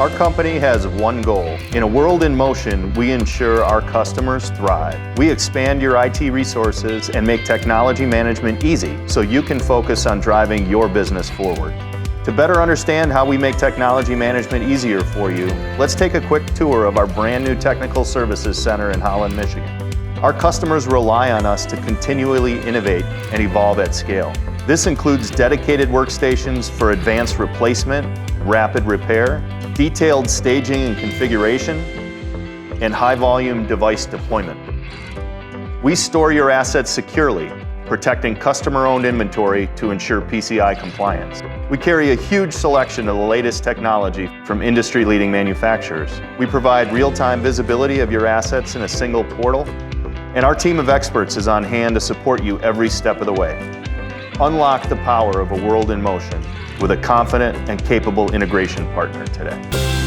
Our company has one goal. In a world in motion, we ensure our customers thrive. We expand your IT resources and make technology management easy so you can focus on driving your business forward. To better understand how we make technology management easier for you, let's take a quick tour of our brand new Technical Services Center in Holland, Michigan. Our customers rely on us to continually innovate and evolve at scale. This includes dedicated workstations for advanced replacement, rapid repair, detailed staging and configuration, and high-volume device deployment. We store your assets securely, protecting customer-owned inventory to ensure PCI compliance. We carry a huge selection of the latest technology from industry-leading manufacturers. We provide real-time visibility of your assets in a single portal, and our team of experts is on hand to support you every step of the way. Unlock the power of a world in motion with a confident and capable integration partner today.